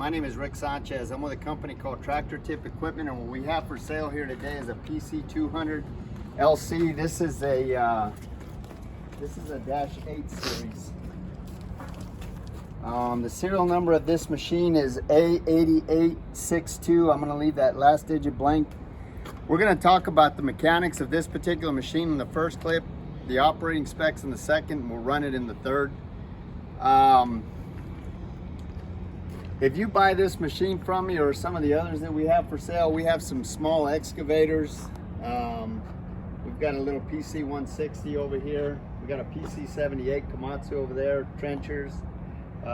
My name is Rick Sanchez. I'm with a company called Tractor Tip Equipment, and what we have for sale here today is a PC200LC. This is a -8 series. The serial number of this machine is A8862. I'm going to leave that last digit blank. We're going to talk about the mechanics of this particular machine in the first clip, the operating specs in the second, and we'll run it in the third. If you buy this machine from me or some of the others that we have for sale, we have some small excavators. We've got a little PC160 over here. We got a PC78 Komatsu over there, trenchers,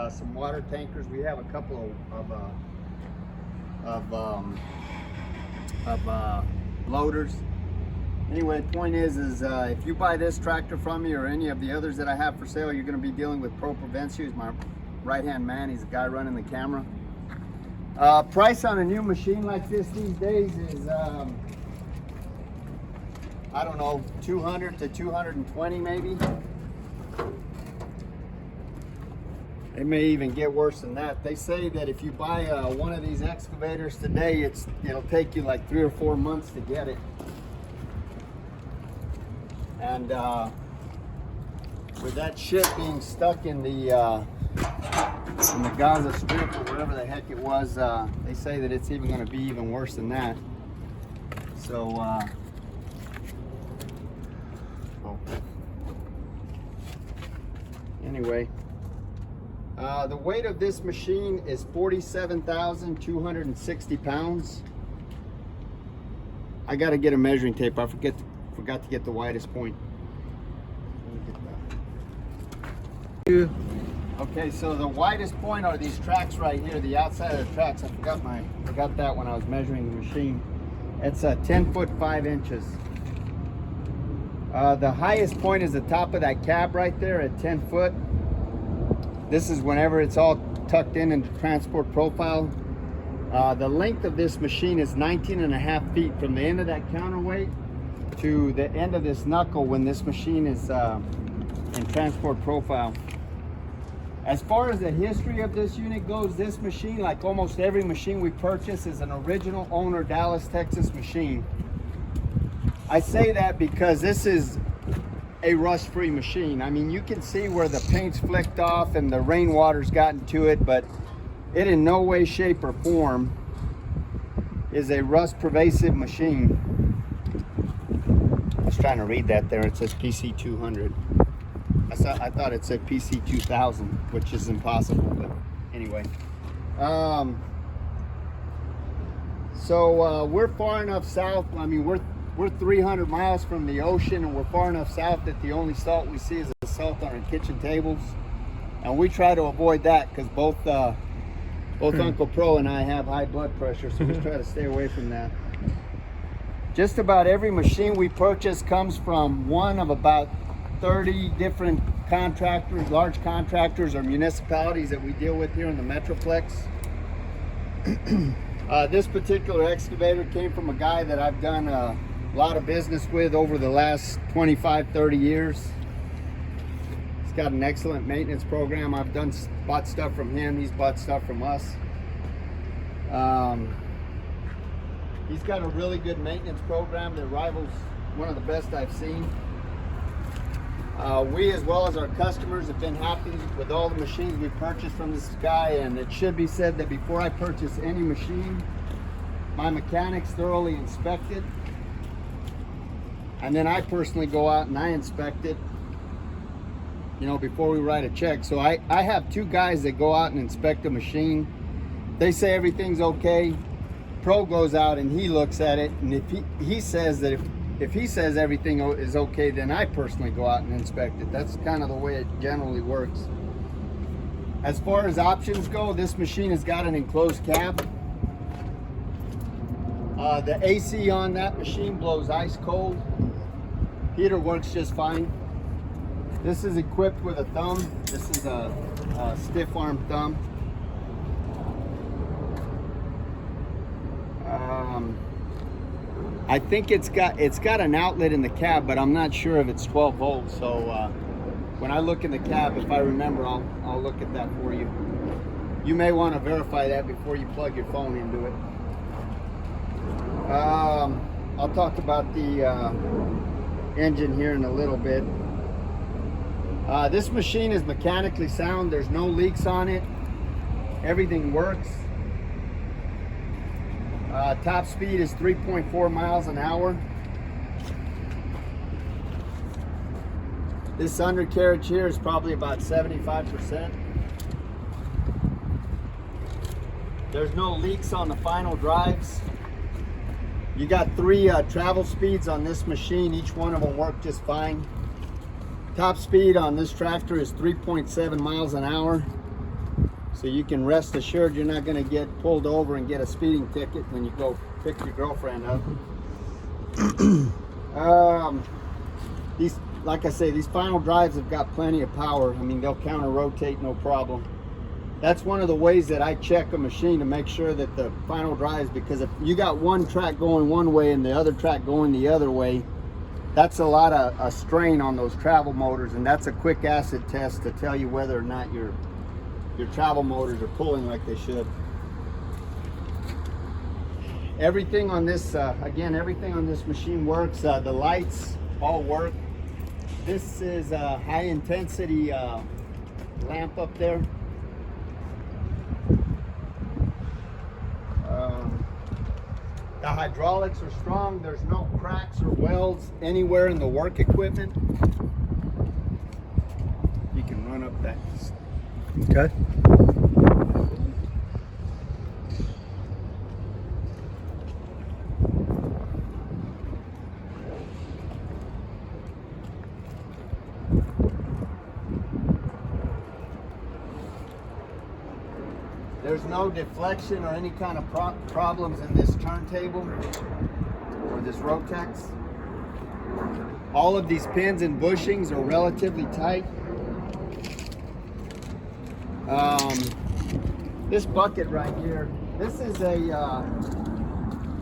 some water tankers. We have a couple of loaders. Anyway, the point is if you buy this tractor from me or any of the others that I have for sale, you're going to be dealing with Pro Prevencio. He's my right-hand man. He's the guy running the camera. Price on a new machine like this these days is I don't know, 200 to 220 maybe. It may even get worse than that. They say that if you buy one of these excavators today, it'll take you like 3 or 4 months to get it. And with that shit being stuck in the Gaza Strip or whatever the heck it was, they say that it's even going to be even worse than that. So anyway, the weight of this machine is 47,260 pounds. I got to get a measuring tape. I forgot to get the widest point. Okay, so the widest point are these tracks right here, the outside of the tracks. I forgot that when I was measuring the machine. It's 10 foot 5 inches. The highest point is the top of that cab right there at 10 foot. This is whenever it's all tucked in into transport profile. The length of this machine is 19.5 feet from the end of that counterweight to the end of this knuckle when this machine is in transport profile. As far as the history of this unit goes, this machine, like almost every machine we purchase, is an original owner Dallas, Texas machine. I say that because this is a rust-free machine. I mean, you can see where the paint's flicked off and the rainwater's gotten to it, but it in no way, shape, or form is a rust-pervasive machine. I was trying to read that there. It says PC200. I thought it said PC2000, which is impossible, but anyway. So we're far enough south. I mean, we're 300 miles from the ocean, and we're far enough south that the only salt we see is the salt on our kitchen tables, and we try to avoid that because both Uncle Pro and I have high blood pressure, so we try to stay away from that. Just about every machine we purchase comes from one of about 30 different contractors, large contractors or municipalities that we deal with here in the Metroplex. This particular excavator came from a guy that I've done a lot of business with over the last 25-30 years. He's got an excellent maintenance program. I've bought stuff from him. He's bought stuff from us. He's got a really good maintenance program that rivals one of the best I've seen. We, as well as our customers, have been happy with all the machines we purchased from this guy, and it should be said that before I purchase any machine, my mechanics thoroughly inspect it, and then I personally go out and I inspect it, you know, before we write a check. So I have 2 guys that go out and inspect the machine. They say everything's okay. Pro goes out and he looks at it, and if he says that if he says everything is okay, then I personally go out and inspect it. That's kind of the way it generally works. As far as options go, this machine has got an enclosed cab. The AC on that machine blows ice cold. Heater works just fine. This is equipped with a thumb. This is a stiff arm thumb. I think it's got an outlet in the cab, but I'm not sure if it's 12 volts. So when I look in the cab, if I remember, I'll look at that for you. You may want to verify that before you plug your phone into it. I'll talk about the engine here in a little bit. This machine is mechanically sound. There's no leaks on it. Everything works. Top speed is 3.4 miles an hour. This undercarriage here is probably about 75%. There's no leaks on the final drives. You got 3 travel speeds on this machine. Each one of them work just fine. Top speed on this tractor is 3.7 miles an hour. So you can rest assured you're not going to get pulled over and get a speeding ticket when you go pick your girlfriend up. These, like I say, these final drives have got plenty of power. I mean, they'll counter rotate no problem. That's one of the ways that I check a machine to make sure that the final drives, because if you got one track going one way and the other track going the other way, that's a lot of strain on those travel motors, and that's a quick acid test to tell you whether or not your travel motors are pulling like they should. Everything on this, again, everything on this machine works. The lights all work. This is a high intensity lamp up there. The hydraulics are strong. There's no cracks or welds anywhere in the work equipment. You can run up that. Okay. There's no deflection or any kind of problems in this turntable or this Rotex. All of these pins and bushings are relatively tight. This bucket right here, this is a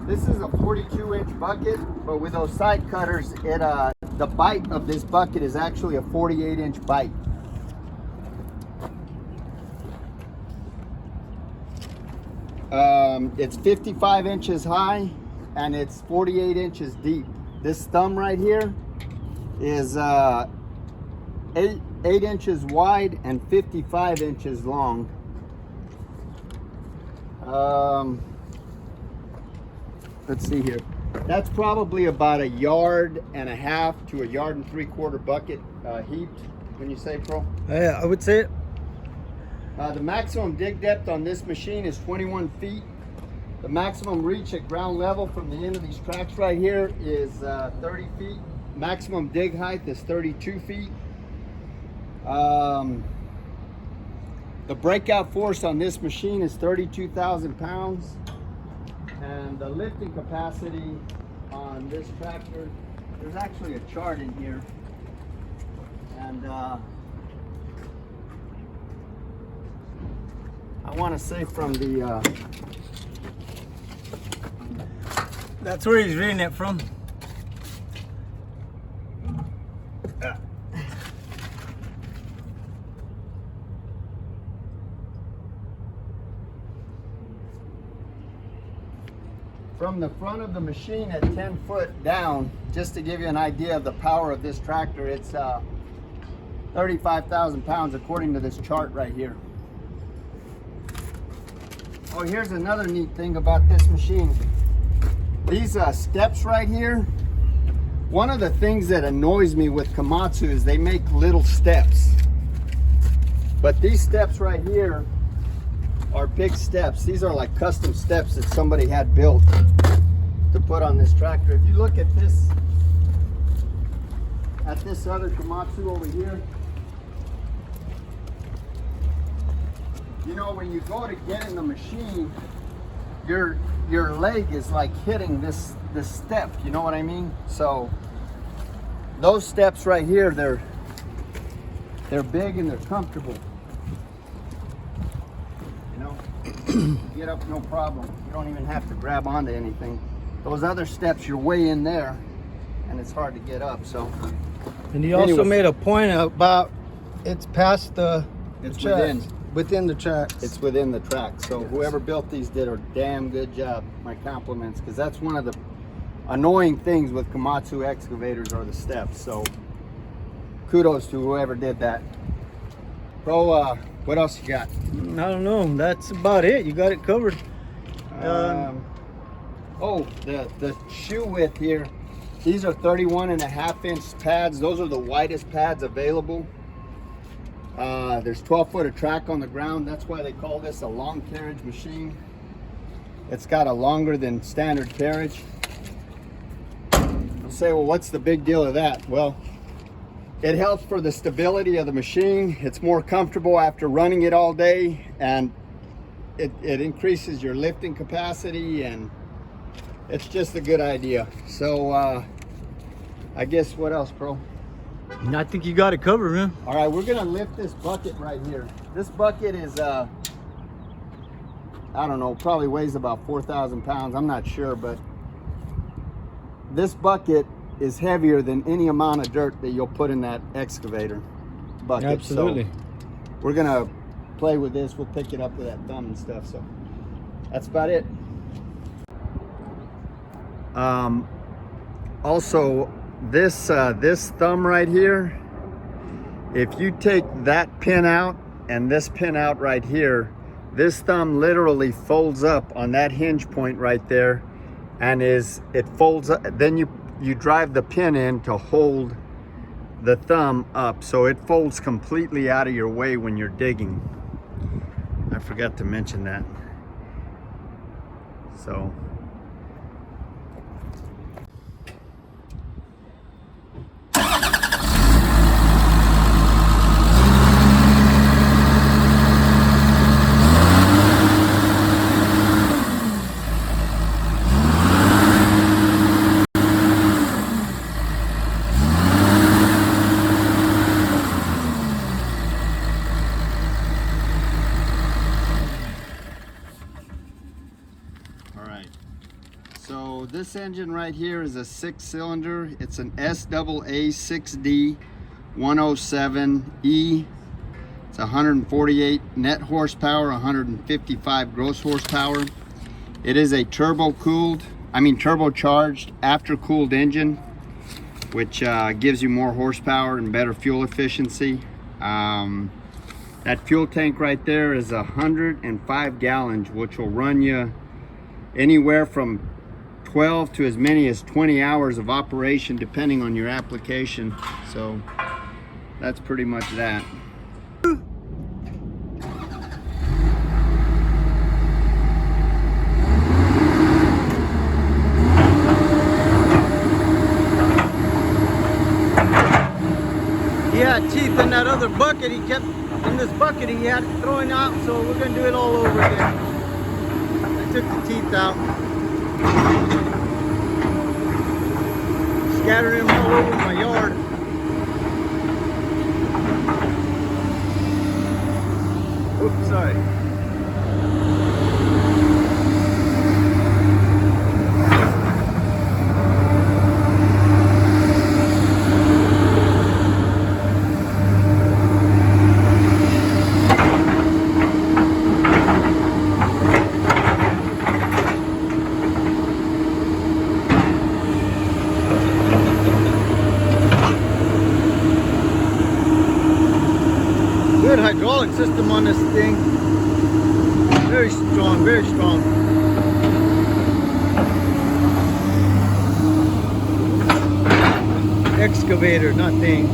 42-inch bucket, but with those side cutters, the bite of this bucket is actually a 48-inch bite. It's 55 inches high and it's 48 inches deep. This thumb right here is 8 inches wide and 55 inches long. Let's see here. That's probably about 1.5 yards to 1.75 yards bucket heaped. When you say, Pro? Yeah, I would say it. The maximum dig depth on this machine is 21 feet. The maximum reach at ground level from the end of these tracks right here is 30 feet. Maximum dig height is 32 feet. The breakout force on this machine is 32,000 pounds. And the lifting capacity on this tractor, there's actually a chart in here. And I want to say from the That's where he's reading it from. From the front of the machine at 10 foot down, just to give you an idea of the power of this tractor, it's 35,000 pounds according to this chart right here. Oh, here's another neat thing about this machine. These steps right here, one of the things that annoys me with Komatsu is they make little steps. But these steps right here are big steps. These are like custom steps that somebody had built to put on this tractor. If you look at this other Komatsu over here, you know, when you go to get in the machine, your leg is like hitting this step, you know what I mean? So those steps right here, they're big and they're comfortable. You know, get up no problem. You don't even have to grab onto anything. Those other steps, you're way in there and it's hard to get up. So, and he also made a point about it's past the it's chest. within. within the tracks. It's within the track. So whoever built these did a damn good job. My compliments, because that's one of the annoying things with Komatsu excavators are the steps. So kudos to whoever did that. Bro, what else you got? I don't know. That's about it. You got it covered. Oh, the shoe width here. These are 31.5-inch pads. Those are the widest pads available. There's 12 foot of track on the ground. That's why they call this a long carriage machine. It's got a longer than standard carriage. You'll say, well, what's the big deal of that? Well, it helps for the stability of the machine. It's more comfortable after running it all day, and it increases your lifting capacity, and it's just a good idea. So I guess what else, bro? I think you got it covered, man. All right, we're gonna lift this bucket right here. This bucket is I don't know, probably weighs about 4,000 pounds. I'm not sure, but this bucket is heavier than any amount of dirt that you'll put in that excavator bucket. Absolutely. So we're gonna play with this. We'll pick it up with that thumb and stuff. So that's about it. Also, this thumb right here, if you take that pin out and this pin out right here, this thumb literally folds up on that hinge point right there, and it folds up. Then you drive the pin in to hold the thumb up, so it folds completely out of your way when you're digging. I forgot to mention that. So So this engine right here is a 6-cylinder. It's an SAA6D 107E. It's 148 net horsepower, 155 gross horsepower. It is a turbocharged after-cooled engine, which gives you more horsepower and better fuel efficiency. That fuel tank right there is 105 gallons, which will run you anywhere from 12 to as many as 20 hours of operation depending on your application. So that's pretty much that. He had teeth in that other bucket. He kept in this bucket he had throwing out, so we're gonna do it all over again. I took the teeth out. Scattering them all over my yard. Oops, sorry. Good hydraulic system on this thing. Very strong, very strong. Excavator, not thing.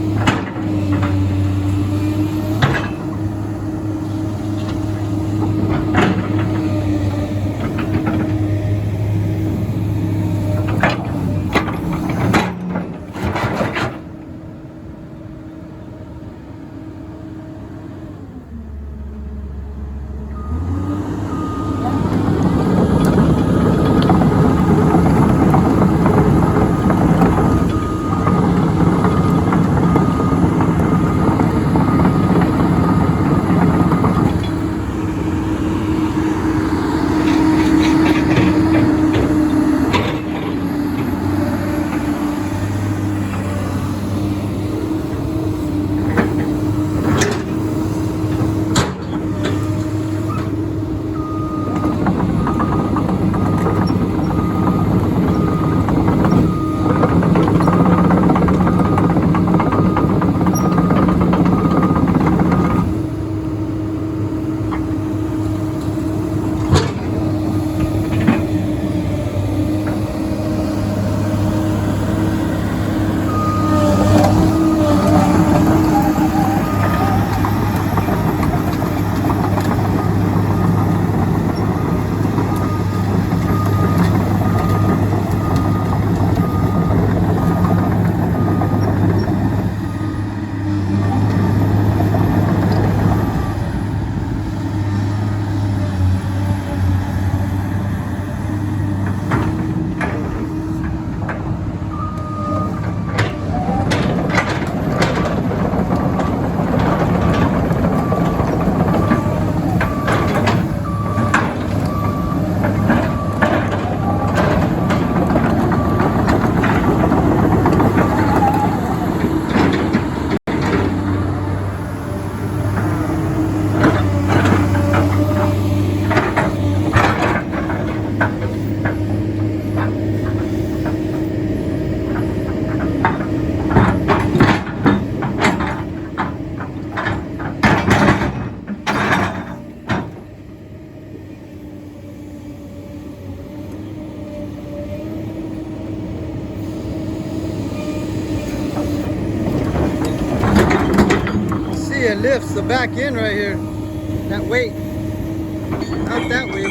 it lifts the back end right here. That weight. Out that way.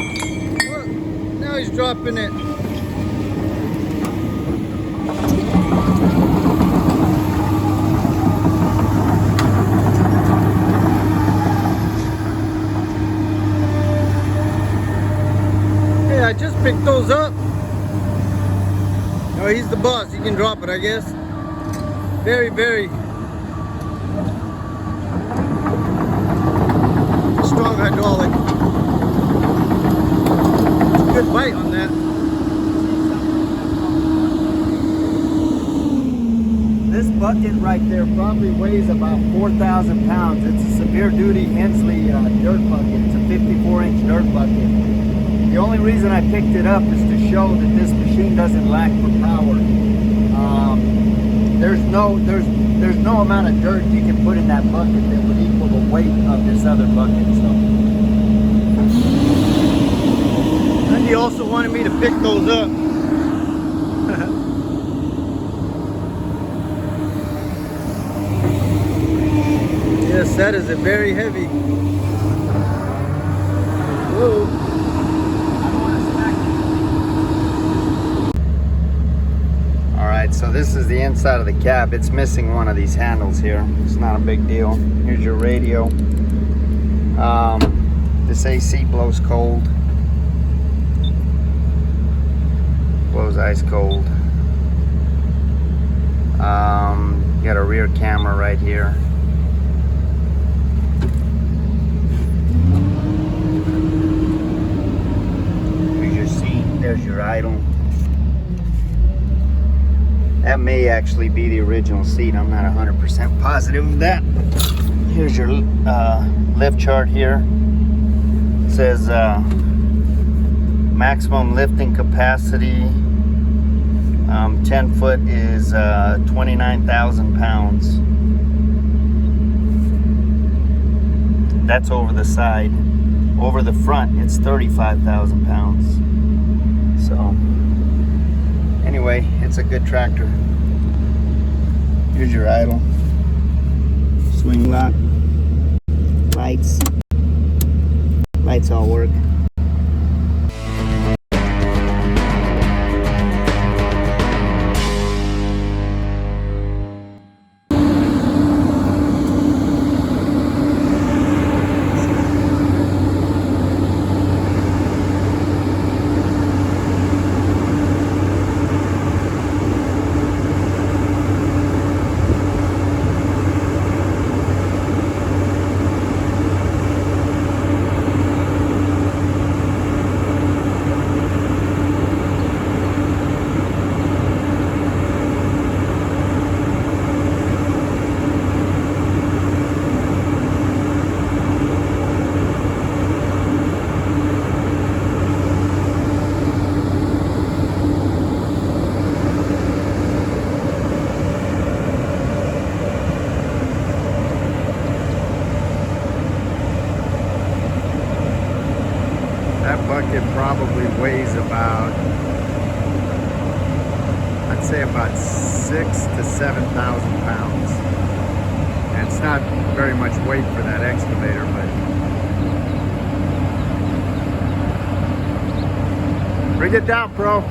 Oh, now he's dropping it. Hey, I just picked those up. Oh, he's the boss. He can drop it, I guess. Very, very strong hydraulic. It's a good bite on that. This bucket right there probably weighs about 4,000 pounds. It's a severe duty Hensley dirt bucket. It's a 54-inch dirt bucket. The only reason I picked it up is to show that this machine doesn't lack for power. There's no amount of dirt you can put in that bucket that would equal the weight of this other bucket. So. And he also wanted me to pick those up. Yes, that is a very heavy. Whoa. So this is the inside of the cab. It's missing one of these handles here. It's not a big deal. Here's your radio. This AC blows cold. Blows ice cold. You got a rear camera right here. Here's your seat. There's your idle. That may actually be the original seat. I'm not 100% positive of that. Here's your lift chart here. It says maximum lifting capacity 10 foot is 29,000 pounds. That's over the side. Over the front, it's 35,000 pounds. So anyway, it's a good tractor. Here's your idle. Swing lock. Lights. Lights all work. Bucket probably weighs about, I'd say about 6,000 to 7,000 pounds. And it's not very much weight for that excavator, but bring it down, pro.